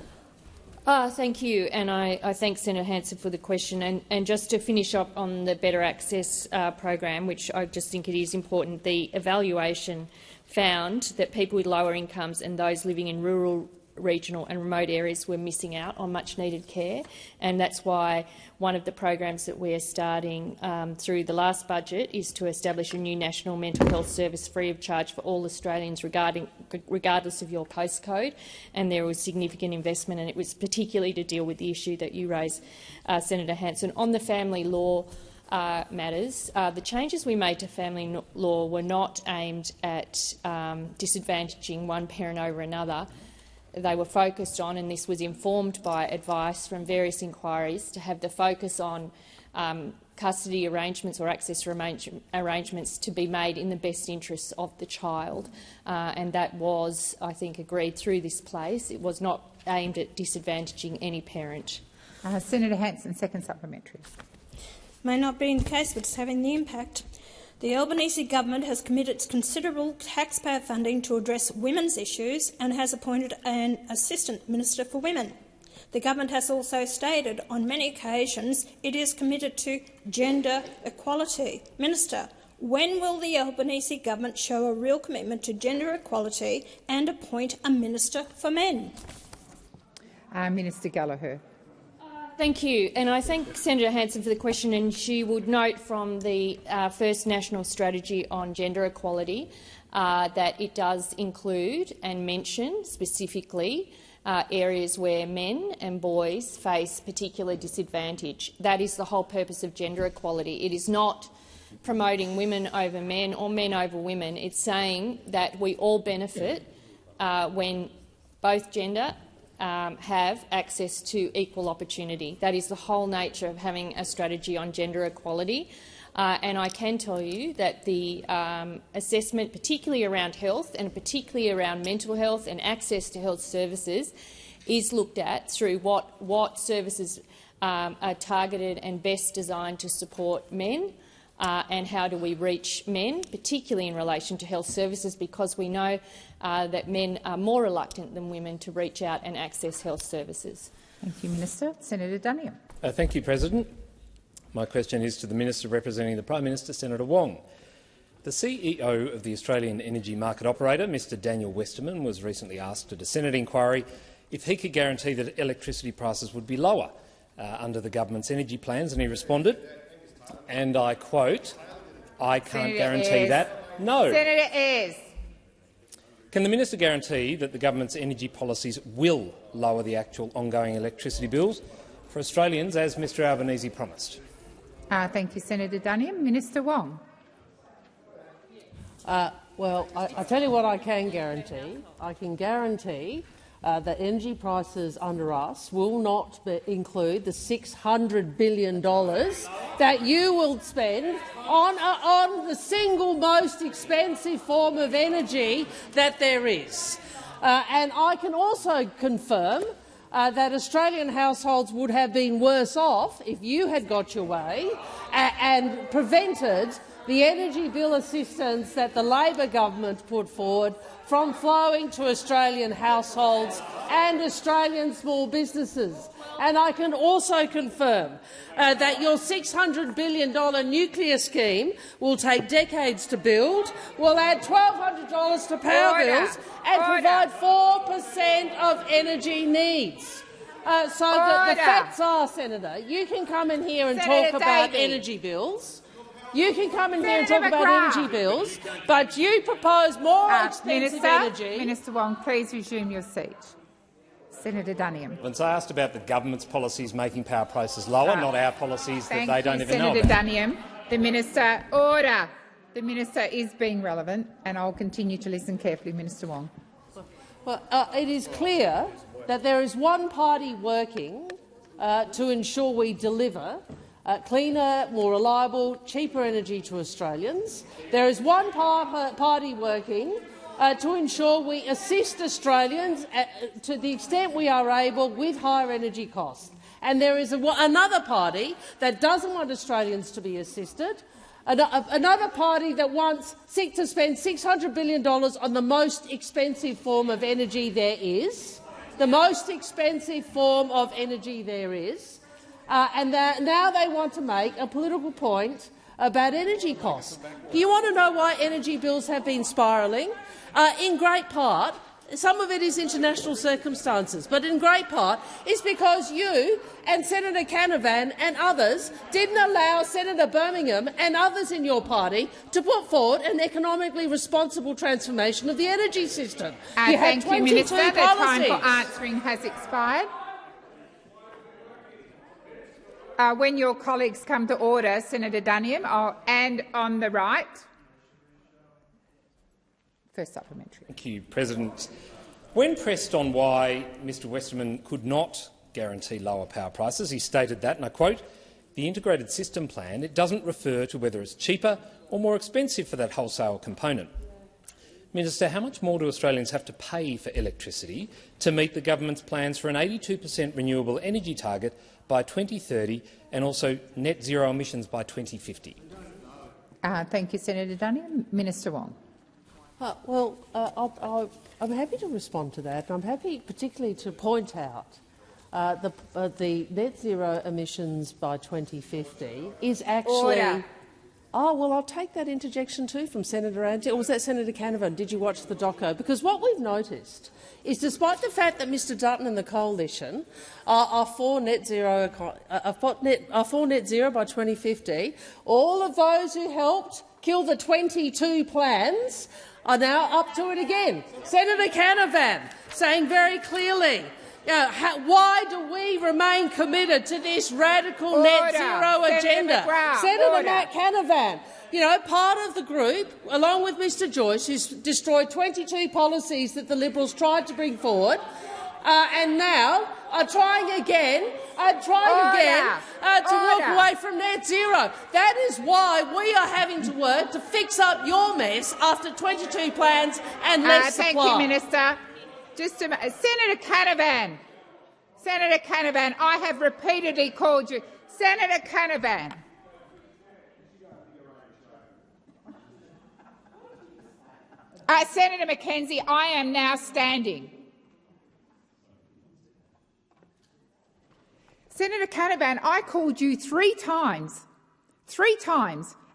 Thank you, and I thank Senator Hanson for the question. And just to finish up on the Better Access program, which I just think it is important, the evaluation found that people with lower incomes and those living in rural, regional and remote areas were missing out on much-needed care, and that's why one of the programs that we are starting through the last budget is to establish a new national mental health service free of charge for all Australians regardless of your postcode, and there was significant investment, and it was particularly to deal with the issue that you raised, Senator Hanson. On the family law matters, the changes we made to family law were not aimed at disadvantaging one parent over another. They were focused on, and this was informed by advice from various inquiries, to have the focus on custody arrangements or access arrangements to be made in the best interests of the child. And that was, I think, agreed through this place. It was not aimed at disadvantaging any parent. Senator Hanson, second supplementary. May not be the case, but it's having the impact. The Albanese government has committed considerable taxpayer funding to address women's issues and has appointed an Assistant Minister for Women. The government has also stated on many occasions it is committed to gender equality. Minister, when will the Albanese government show a real commitment to gender equality and appoint a Minister for Men? Minister Gallagher. Thank you, and I thank Senator Hanson for the question. And she would note from the first national strategy on gender equality that it does include and mention specifically areas where men and boys face particular disadvantage. That is the whole purpose of gender equality. It is not promoting women over men or men over women. It's saying that we all benefit when both gender have access to equal opportunity. That is the whole nature of having a strategy on gender equality. And I can tell you that the assessment, particularly around health and particularly around mental health and access to health services, is looked at through what services are targeted and best designed to support men, and how do we reach men, particularly in relation to health services, because we know that men are more reluctant than women to reach out and access health services. Thank you, Minister. Senator Duniam. Thank you, President. My question is to the Minister representing the Prime Minister, Senator Wong. The CEO of the Australian energy market operator, Mr Daniel Westerman, was recently asked at a Senate inquiry if he could guarantee that electricity prices would be lower under the government's energy plans, and he responded, and I quote, "I can't guarantee that." No. Senator Ayres. Can the minister guarantee that the government's energy policies will lower the actual ongoing electricity bills for Australians, as Mr Albanese promised? Thank you, Senator Duniam. Minister Wong. Well, I tell you what I can guarantee. I can guarantee that energy prices under us will not include the $600 billion that you will spend on the single most expensive form of energy that there is. And I can also confirm that Australian households would have been worse off if you had got your way and prevented the energy bill assistance that the Labor government put forward from flowing to Australian households and Australian small businesses. And I can also confirm that your $600 billion nuclear scheme will take decades to build, will add $1,200 to power bills and provide 4% of energy needs. So the facts are, Senator, you can come in here and talk about energy bills. You can come in here and talk about energy bills, but you propose more expensive energy. Minister Wong, please resume your seat. Senator Duniam. Once I asked about the government's policies making power prices lower, not our policies that they don't even know about. Senator Duniam. The minister, order. The minister is being relevant, and I'll continue to listen carefully. Minister Wong. Well, it is clear that there is one party working to ensure we deliver cleaner, more reliable, cheaper energy to Australians. There is one party working to ensure we assist Australians to the extent we are able with higher energy costs. And there is another party that doesn't want Australians to be assisted, another party that wants to spend $600 billion on the most expensive form of energy there is, and now they want to make a political point about energy costs. You want to know why energy bills have been spiralling? In great part, some of it is international circumstances, but in great part it's because you and Senator Canavan and others didn't allow Senator Birmingham and others in your party to put forward an economically responsible transformation of the energy system. Thank you, Minister. The time for answering has expired. When your colleagues come to order, Senator Duniam, and on the right. First supplementary. Thank you, President. When pressed on why Mr Westerman could not guarantee lower power prices, he stated that, and I quote, "The integrated system plan, it doesn't refer to whether it's cheaper or more expensive for that wholesale component." Minister, how much more do Australians have to pay for electricity to meet the government's plans for an 82% renewable energy target by 2030 and also net zero emissions by 2050? Thank you, Senator Duniam. Minister Wong. I'm happy to respond to that. I'm happy particularly to point out the net zero emissions by 2050 is actually— Order. Oh, well, I'll take that interjection too from Senator Anti. Or was that Senator Canavan? Did you watch the doco? Because what we've noticed is, despite the fact that Mr Dutton and the coalition are for net zero by 2050, all of those who helped kill the 22 plans are now up to it again. Senator Canavan saying very clearly, why do we remain committed to this radical net zero agenda? Senator Matt Canavan, part of the group, along with Mr Joyce, who's destroyed 22 policies that the Liberals tried to bring forward, and now are trying again to walk away from net zero. That is why we are having to work to fix up your mess after 22 plans and less supply. Thank you, Minister. Just a minute. Senator Canavan. Senator Canavan, I have repeatedly called you. Senator Canavan. Senator McKenzie, I am now standing. Senator Canavan, I called you three times,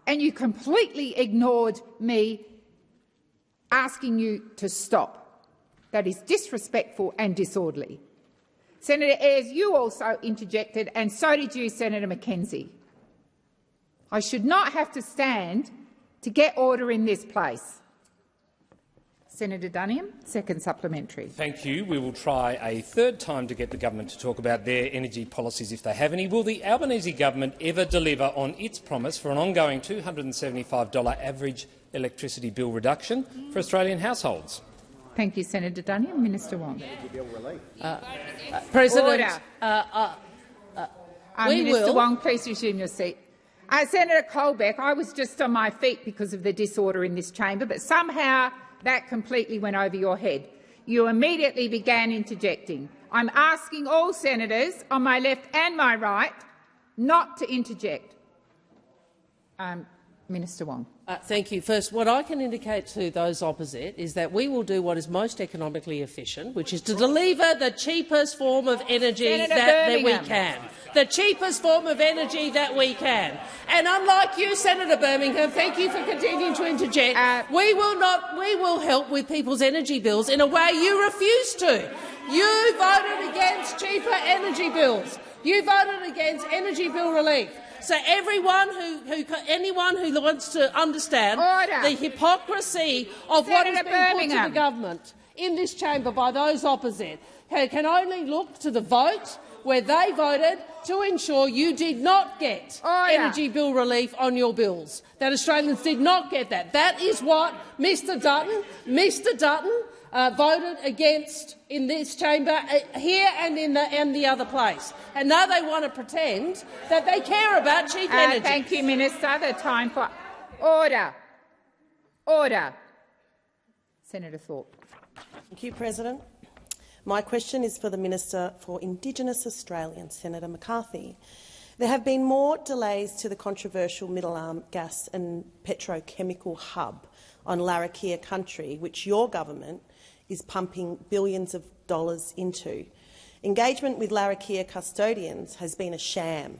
and you completely ignored me asking you to stop. That is disrespectful and disorderly. Senator Ayres, you also interjected, and so did you, Senator McKenzie. I should not have to stand to get order in this place. Senator Duniam, second supplementary. Thank you. We will try a third time to get the government to talk about their energy policies if they have any. Will the Albanese government ever deliver on its promise for an ongoing $275 average electricity bill reduction for Australian households? Thank you, Senator Duniam. Minister Wong. President, Minister Wong, please resume your seat. Senator Colbeck, I was just on my feet because of the disorder in this chamber, but somehow that completely went over your head. You immediately began interjecting. I'm asking all senators on my left and my right not to interject. Minister Wong. Thank you. First, what I can indicate to those opposite is that we will do what is most economically efficient, which is to deliver the cheapest form of energy that we can. The cheapest form of energy that we can. And unlike you, Senator Birmingham, thank you for continuing to interject, we will help with people's energy bills in a way you refuse to. You voted against cheaper energy bills. You voted against energy bill relief. So anyone who wants to understand the hypocrisy of what is being put to the government in this chamber by those opposite can only look to the vote where they voted to ensure you did not get energy bill relief on your bills, that Australians did not get that. That is what Mr Dutton voted against in this chamber, here and in the other place. And now they want to pretend that they care about cheap energy. Thank you, Minister. The time for order. Order. Senator Thorpe. Thank you, President. My question is for the Minister for Indigenous Australians, Senator McCarthy. There have been more delays to the controversial Middle Arm gas and petrochemical hub on Larrakia country, which your government is pumping billions of dollars into. Engagement with Larrakia custodians has been a sham.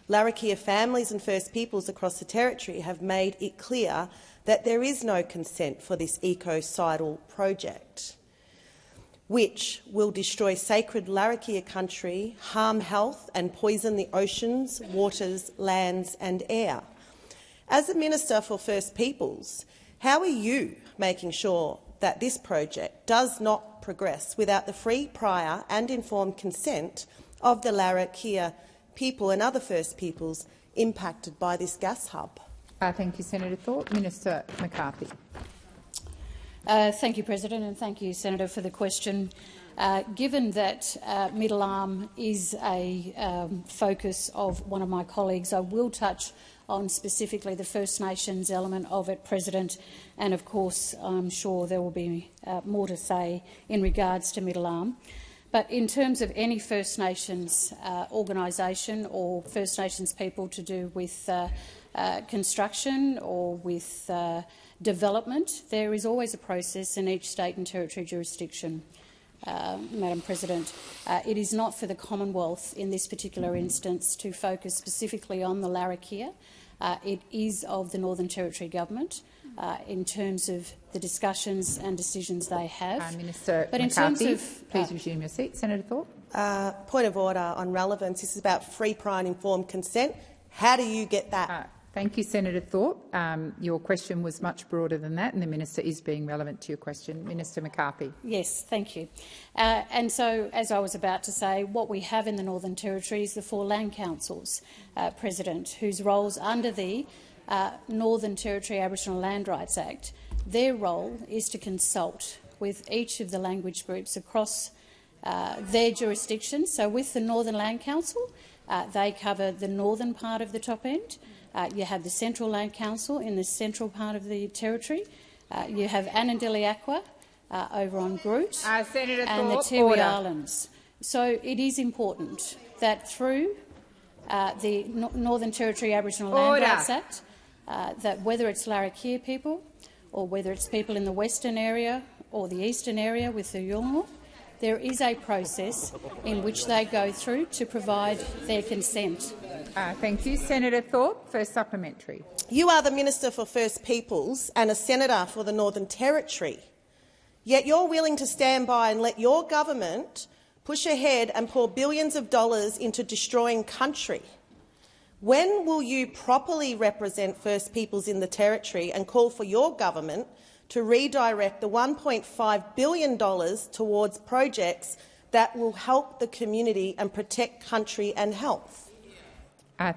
Larrakia families and First Peoples across the Territory have made it clear that there is no consent for this ecocidal project, which will destroy sacred Larrakia country, harm health and poison the oceans, waters, lands and air. As the Minister for First Peoples, how are you making sure that this project does not progress without the free, prior and informed consent of the Larrakia people and other First Peoples impacted by this gas hub? Thank you, Senator Thorpe. Minister McCarthy. Thank you, President, and thank you, Senator, for the question. Given that Middle Arm is a focus of one of my colleagues, I will touch on specifically the First Nations element of it, President, and of course I'm sure there will be more to say in regards to Middle Arm. But in terms of any First Nations organisation or First Nations people to do with construction or with development, there is always a process in each state and territory jurisdiction. Madam President, it is not for the Commonwealth in this particular instance to focus specifically on the Larrakia. It is of the Northern Territory Government in terms of the discussions and decisions they have. Minister but in McCarthy, terms of, please resume your seat. Senator Thorpe. Point of order on relevance. This is about free, prior and informed consent. How do you get that? Thank you, Senator Thorpe. Your question was much broader than that, and the minister is being relevant to your question. Minister McCarthy. Yes, thank you. And so, as I was about to say, what we have in the Northern Territory is the 4 land councils, President, whose roles under the Northern Territory Aboriginal Land Rights Act, their role is to consult with each of the language groups across their jurisdiction. So with the Northern Land Council, they cover the northern part of the top end. You have the Central Land Council in the central part of the territory. You have Anandili Aqua over on Groot and the Tiwi Islands. So it is important that through the Northern Territory Aboriginal Land Rights Act, that whether it's Larrakia people or whether it's people in the western area or the eastern area with the Yolngu, there is a process in which they go through to provide their consent. Thank you. Senator Thorpe, first supplementary. You are the Minister for First Peoples and a Senator for the Northern Territory, yet you're willing to stand by and let your government push ahead and pour billions of dollars into destroying country. When will you properly represent First Peoples in the Territory and call for your government to redirect the $1.5 billion towards projects that will help the community and protect country and health?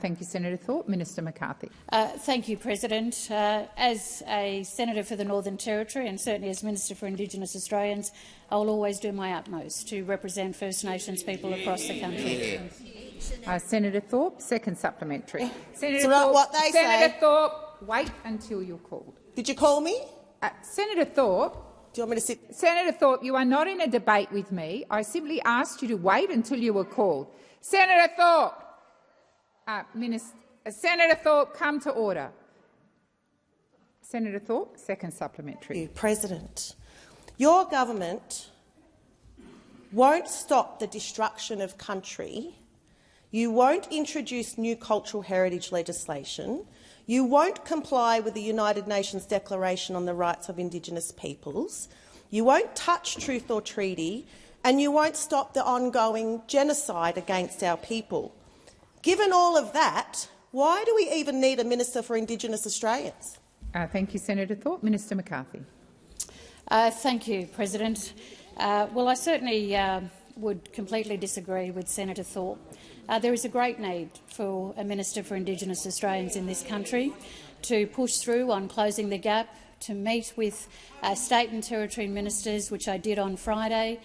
Thank you, Senator Thorpe. Minister McCarthy. Thank you, President. As a Senator for the Northern Territory and certainly as Minister for Indigenous Australians, I will always do my utmost to represent First Nations people across the country. Senator Thorpe, second supplementary. Senator Thorpe, Senator Thorpe, wait until you're called. Did you call me? Senator Thorpe. Do you want me to sit? Senator Thorpe, you are not in a debate with me. I simply asked you to wait until you were called. Senator Thorpe. Senator Thorpe, come to order. Senator Thorpe, second supplementary. President, your government won't stop the destruction of country. You won't introduce new cultural heritage legislation. You won't comply with the United Nations Declaration on the Rights of Indigenous Peoples. You won't touch Truth or Treaty, and you won't stop the ongoing genocide against our people. Given all of that, why do we even need a Minister for Indigenous Australians? Thank you, Senator Thorpe. Minister McCarthy. Thank you, President. Well, I certainly would completely disagree with Senator Thorpe. There is a great need for a Minister for Indigenous Australians in this country to push through on closing the gap to meet with state and territory ministers, which I did on Friday,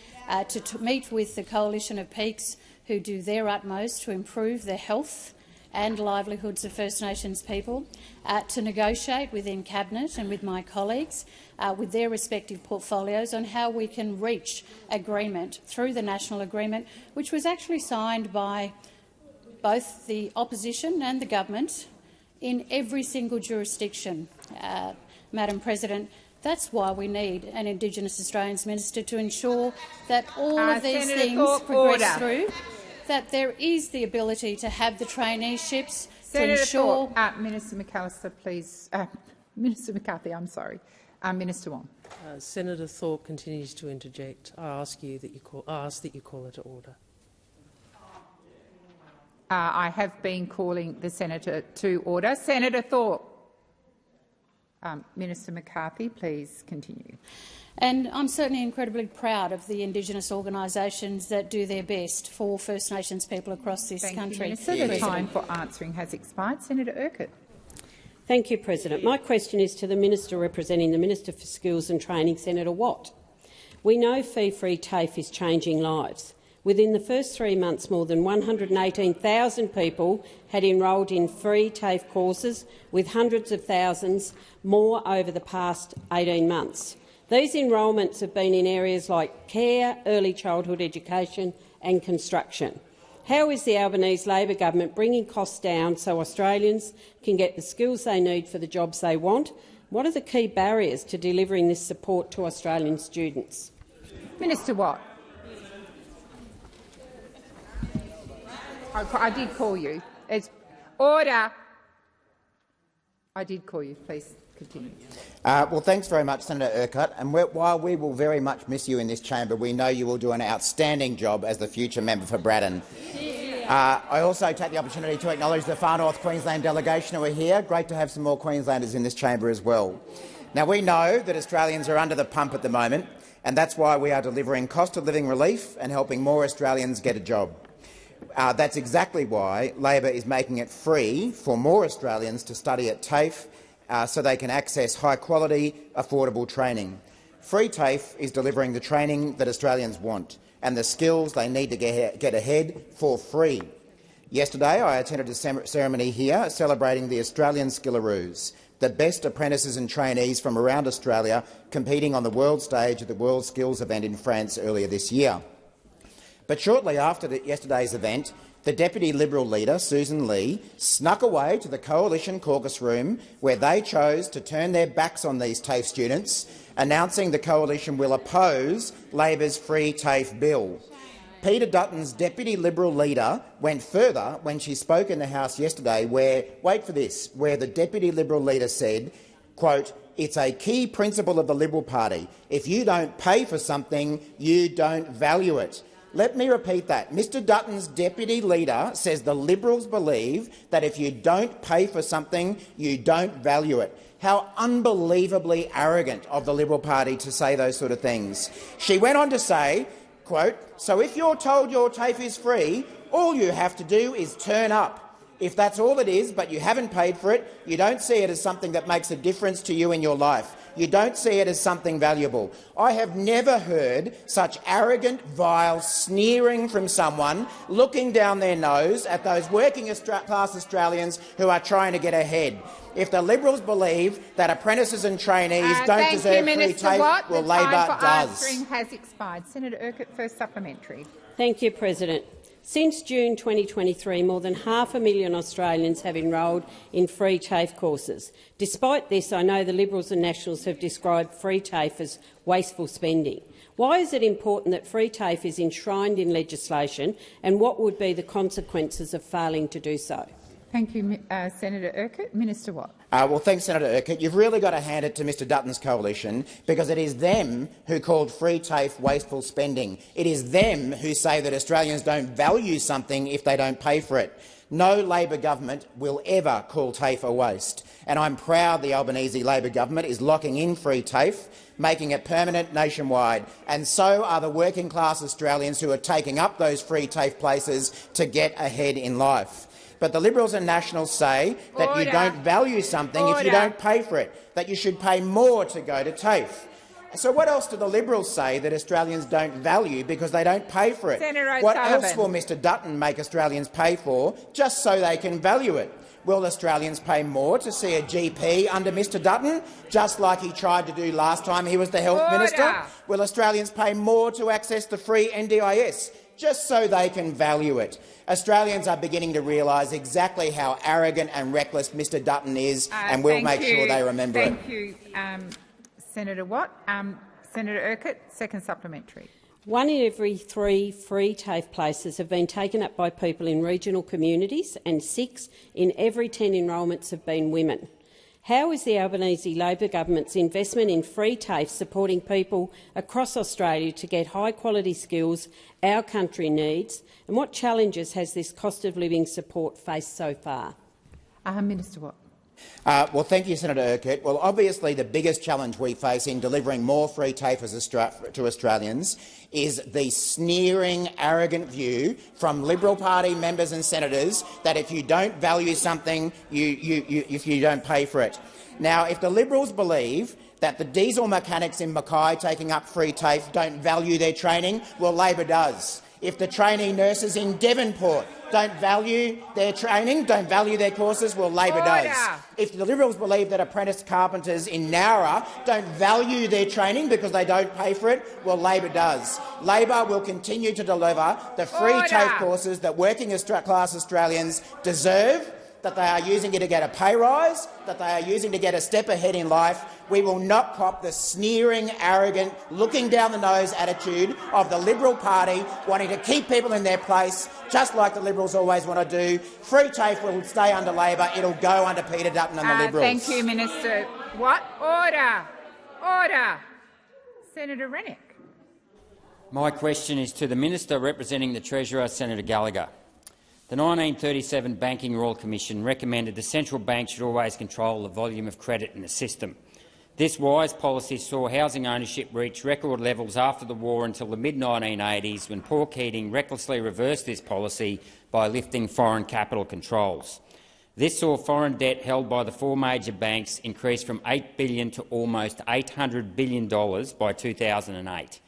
to meet with the coalition of peaks who do their utmost to improve the health and livelihoods of First Nations people, to negotiate within Cabinet and with my colleagues with their respective portfolios on how we can reach agreement through the national agreement, which was actually signed by both the opposition and the government in every single jurisdiction. Madam President, that's why we need an Indigenous Australians minister to ensure that all of these Senator things Thorpe, progress through, that there is the ability to have the traineeships to ensure— Minister McAllister, please. Minister McCarthy, I'm sorry. Minister Wong. Senator Thorpe continues to interject. I ask that you call her to order. I have been calling the senator to order. Senator Thorpe. Minister McCarthy, please continue. And I'm certainly incredibly proud of the Indigenous organisations that do their best for First Nations people across this country. Thank you, Minister. The time for answering has expired. Senator Urquhart. Thank you, President. My question is to the Minister representing the Minister for Skills and Training, Senator Watt. We know fee-free TAFE is changing lives. Within the first 3 months, more than 118,000 people had enrolled in free TAFE courses, with hundreds of thousands more over the past 18 months. These enrolments have been in areas like care, early childhood education and construction. How is the Albanese Labor government bringing costs down so Australians can get the skills they need for the jobs they want? What are the key barriers to delivering this support to Australian students? Minister Watt. I did call you. It's order. I did call you. Please continue. Well, thanks very much, Senator Urquhart. And while we will very much miss you in this chamber, we know you will do an outstanding job as the future member for Braddon. I also take the opportunity to acknowledge the Far North Queensland delegation who are here. Great to have some more Queenslanders in this chamber as well. Now, we know that Australians are under the pump at the moment, and that's why we are delivering cost-of-living relief and helping more Australians get a job. That's exactly why Labor is making it free for more Australians to study at TAFE so they can access high-quality, affordable training. Free TAFE is delivering the training that Australians want and the skills they need to get ahead for free. Yesterday, I attended a ceremony here celebrating the Australian Skillaroos, the best apprentices and trainees from around Australia competing on the world stage at the World Skills event in France earlier this year. But shortly after yesterday's event, the Deputy Liberal leader, Susan Lee, snuck away to the Coalition caucus room where they chose to turn their backs on these TAFE students, announcing the Coalition will oppose Labor's free TAFE bill. Peter Dutton's Deputy Liberal leader went further when she spoke in the House yesterday where, wait for this, where the Deputy Liberal leader said, quote, "It's a key principle of the Liberal Party. If you don't pay for something, you don't value it." Let me repeat that. Mr Dutton's deputy leader says the Liberals believe that if you don't pay for something, you don't value it. How unbelievably arrogant of the Liberal Party to say those sort of things. She went on to say, quote, "So if you're told your TAFE is free, all you have to do is turn up. If that's all it is, but you haven't paid for it, you don't see it as something that makes a difference to you in your life. You don't see it as something valuable." I have never heard such arrogant, vile sneering from someone looking down their nose at those working-class Australians who are trying to get ahead. If the Liberals believe that apprentices and trainees don't deserve free TAFE, well, Labor does. Answering has expired. Senator Urquhart, first supplementary. Thank you, President. Since June 2023, more than 500,000 Australians have enrolled in free TAFE courses. Despite this, I know the Liberals and Nationals have described free TAFE as wasteful spending. Why is it important that free TAFE is enshrined in legislation, and what would be the consequences of failing to do so? Thank you, Senator Urquhart. Minister Watt. Well, thanks, Senator Urquhart. You've really got to hand it to Mr Dutton's coalition, because it is them who called free TAFE wasteful spending. It is them who say that Australians don't value something if they don't pay for it. No Labor government will ever call TAFE a waste, and I'm proud the Albanese Labor government is locking in free TAFE, making it permanent nationwide, and so are the working-class Australians who are taking up those free TAFE places to get ahead in life. But the Liberals and Nationals say that you don't value something if you don't pay for it, that you should pay more to go to TAFE. So what else do the Liberals say that Australians don't value because they don't pay for it? Senator What else will Mr Dutton make Australians pay for just so they can value it? Will Australians pay more to see a GP under Mr Dutton, just like he tried to do last time he was the Health Minister? Will Australians pay more to access the free NDIS, just so they can value it? Australians are beginning to realise exactly how arrogant and reckless Mr Dutton is, and we'll make sure they remember it. Thank you, Senator Watt. Senator Urquhart, second supplementary. 1 in every 3 free TAFE places have been taken up by people in regional communities, and 6 in every 10 enrolments have been women. How is the Albanese Labor government's investment in free TAFE supporting people across Australia to get high-quality skills our country needs, and what challenges has this cost of living support faced so far? Minister Watt. Well, thank you, Senator Urquhart. Well, obviously the biggest challenge we face in delivering more free TAFE to Australians is the sneering, arrogant view from Liberal Party members and senators that if you don't value something, if you don't pay for it. Now, if the Liberals believe that the diesel mechanics in Mackay taking up free TAFE don't value their training, well, Labor does. If the trainee nurses in Devonport don't value their training, don't value their courses, well, Labor does. If the Liberals believe that apprentice carpenters in Nowra don't value their training because they don't pay for it, well, Labor does. Labor will continue to deliver the free TAFE courses that working-class Australians deserve, that they are using it to get a pay rise, that they are using to get a step ahead in life. We will not cop the sneering, arrogant, looking down the nose attitude of the Liberal Party wanting to keep people in their place, just like the Liberals always want to do. Free TAFE will stay under Labor. It'll go under Peter Dutton and the Liberals. Thank you, Minister. What? Order. Order. Senator Rennick. My question is to the Minister representing the Treasurer, Senator Gallagher. The 1937 Banking Royal Commission recommended the central bank should always control the volume of credit in the system. This wise policy saw housing ownership reach record levels after the war until the mid-1980s, when Paul Keating recklessly reversed this policy by lifting foreign capital controls. This saw foreign debt held by the 4 major banks increase from $8 billion to almost $800 billion by 2008.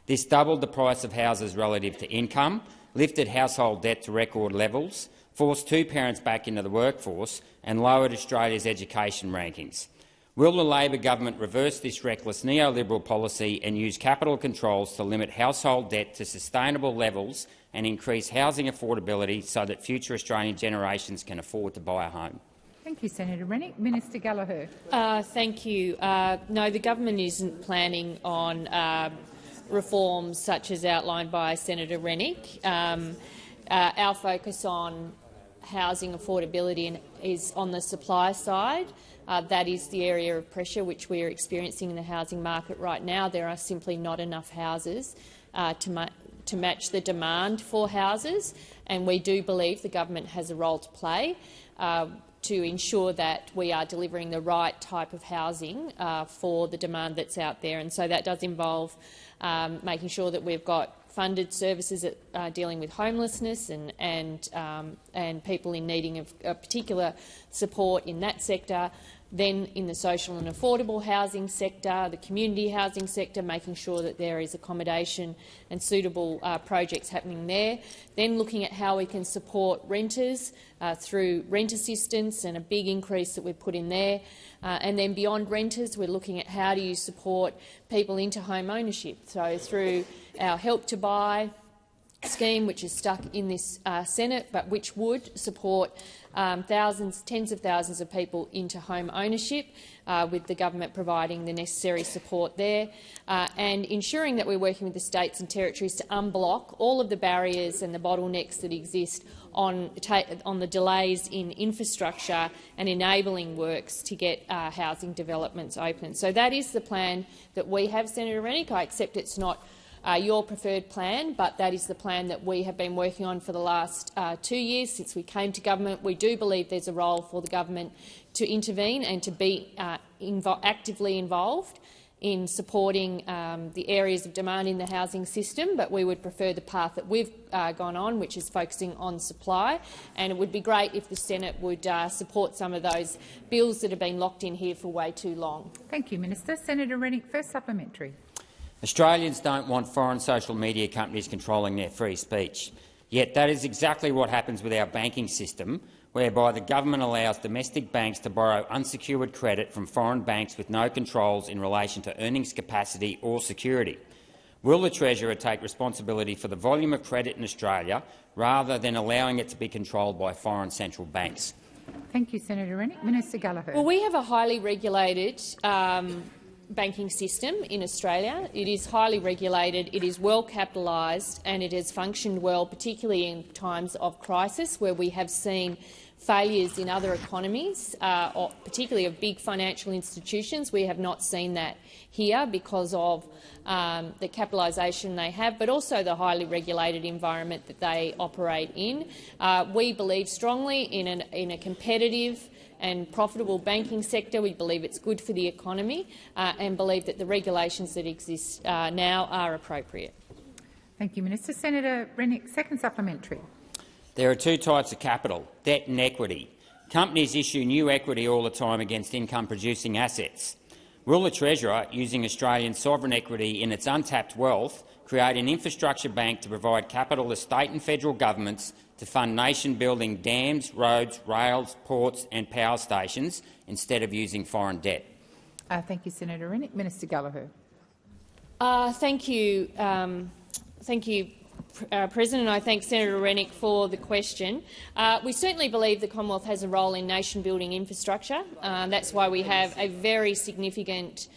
This doubled the price of houses relative to income, lifted household debt to record levels, forced 2 parents back into the workforce and lowered Australia's education rankings. Will the Labor government reverse this reckless neoliberal policy and use capital controls to limit household debt to sustainable levels and increase housing affordability so that future Australian generations can afford to buy a home? Thank you, Senator Rennick. Minister Gallagher. Thank you. No, the government isn't planning on reforms such as outlined by Senator Rennick. Our focus on housing affordability is on the supply side. That is the area of pressure which we are experiencing in the housing market right now. There are simply not enough houses to match the demand for houses, and we do believe the government has a role to play to ensure that we are delivering the right type of housing for the demand that's out there. And so that does involve making sure that we've got funded services dealing with homelessness and people in needing of particular support in that sector. Then in the social and affordable housing sector, the community housing sector, making sure that there is accommodation and suitable projects happening there. Then looking at how we can support renters through rent assistance and a big increase that we've put in there. And then beyond renters, we're looking at how do you support people into home ownership. So through our Help to Buy scheme, which is stuck in this Senate, but which would support tens of thousands of people into home ownership, with the government providing the necessary support there, and ensuring that we're working with the states and territories to unblock all of the barriers and the bottlenecks that exist on the delays in infrastructure and enabling works to get housing developments open. So that is the plan that we have, Senator Rennick. I accept it's not your preferred plan, but that is the plan that we have been working on for the last 2 years since we came to government. We do believe there's a role for the government to intervene and to be actively involved in supporting the areas of demand in the housing system, but we would prefer the path that we've gone on, which is focusing on supply. And it would be great if the Senate would support some of those bills that have been locked in here for way too long. Thank you, Minister. Senator Rennick, first supplementary. Australians don't want foreign social media companies controlling their free speech. Yet that is exactly what happens with our banking system, whereby the government allows domestic banks to borrow unsecured credit from foreign banks with no controls in relation to earnings capacity or security. Will the Treasurer take responsibility for the volume of credit in Australia rather than allowing it to be controlled by foreign central banks? Thank you, Senator Rennick. Minister Gallagher. Well, we have a highly regulated banking system in Australia. It is highly regulated, it is well capitalised and it has functioned well, particularly in times of crisis where we have seen failures in other economies, particularly of big financial institutions. We have not seen that here because of the capitalisation they have, but also the highly regulated environment that they operate in. We believe strongly in a competitive and profitable banking sector. We believe it's good for the economy and believe that the regulations that exist now are appropriate. Thank you, Minister. Senator Rennick, second supplementary. There are two types of capital, debt and equity. Companies issue new equity all the time against income-producing assets. Will the Treasurer, using Australian sovereign equity in its untapped wealth, create an infrastructure bank to provide capital to state and federal governments to fund nation-building dams, roads, rails, ports and power stations instead of using foreign debt? Thank you, Senator Rennick. Minister Gallagher. Thank you. Thank you, President. I thank Senator Rennick for the question. We certainly believe the Commonwealth has a role in nation-building infrastructure. That's why we have a very significant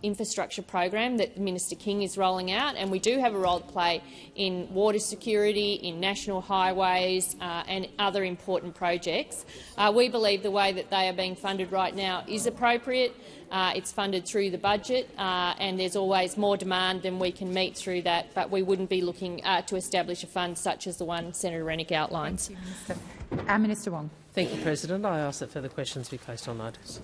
infrastructure program that Minister King is rolling out, and we do have a role to play in water security, in national highways and other important projects. We believe the way that they are being funded right now is appropriate. It's funded through the budget, and there's always more demand than we can meet through that, but we wouldn't be looking to establish a fund such as the one Senator Rennick outlines. Thank you, Minister. Minister Wong. Thank you, President. I ask that further questions be placed on notice.